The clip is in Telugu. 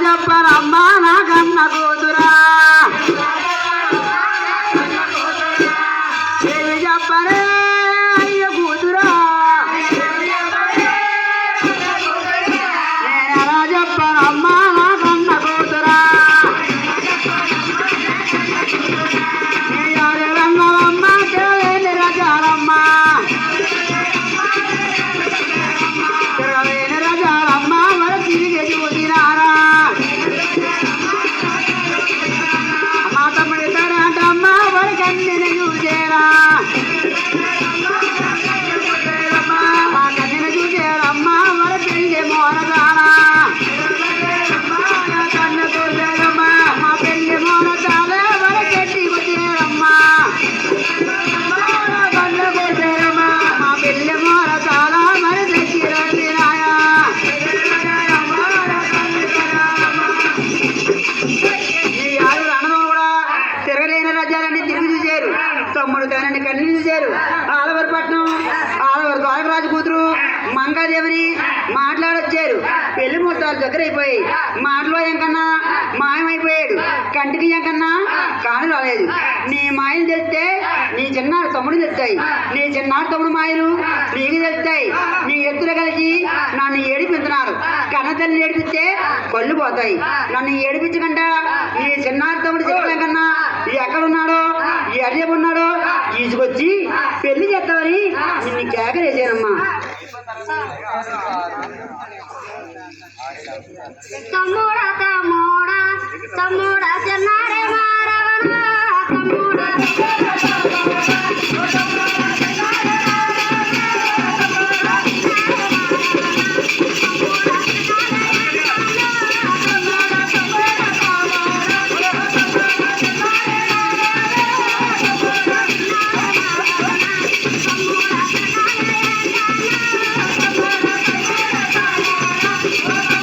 చెప్పనమ్మా నా కన్న కూతురా ఏమి చెప్పనే అయ్య కూతురా నేను ఎలా చెప్పనమ్మా నా కన్న కూతురా నీ ఎవరి రంగమ్మ తిరగలేని రజాలమ్మ తిరగలేని రజాలమ్మ మరి తిరిగి చూసినారా మా తమ్ముడి తరంటమ్మ మరి కన్నెన చూసేరా మా కన్నెన చూసేరమ్మ మరి పెళ్లి మోనదానా కన్ను చూసేరమ్మ మా పెళ్లి మోనదాలే మరి చెట్టి వచ్చేరమ్మా కన్ను చూసేరమ్మ మా పెళ్లి మోనదాల మరి దగ్గర వచ్చినాయా ఈ ఆరు రణం కూడా తిరగలేని రాజ్యాలన్నీ తిరిగి చూశారు తమ్ముడు తనని కన్ను చూశారు ఆలవరపట్నం ఆలవర ద్వారకరాజు కూతురు మంగాదేవిని మాట్లాడొచ్చారు పెళ్లి ముహూర్తాలు దగ్గర అయిపోయాయి మాటలో ఎంకన్నా మాయమైపోయాడు కంటికి ఎంకన్నా కాని రాలేదు నీ మాయలు తెలిస్తే నీ చిన్నాడు తమ్ముడు తెలుస్తాయి నీ చిన్నాడు తమ్ముడు మాయలు నీకు తెలుస్తాయి నీ ఎత్తులు కలిసి నన్ను ఏడిపించున్నారు కన్నతల్లి ఏడిపిస్తే కళ్ళు పోతాయి నన్ను ఏడిపించకుండా నీ చిన్నాడు తమ్ముడు చెప్పలేం కన్నా ఎక్కడున్నాడో ఎర్రబున్నాడో తీసుకొచ్చి పెళ్లి చేస్తామని నిన్ను కేకలేసానమ్మా తమ్ముడా తమ్ముడా తమ్ముడా చెన్నారే మారవనా తమ్ముడా Thank you.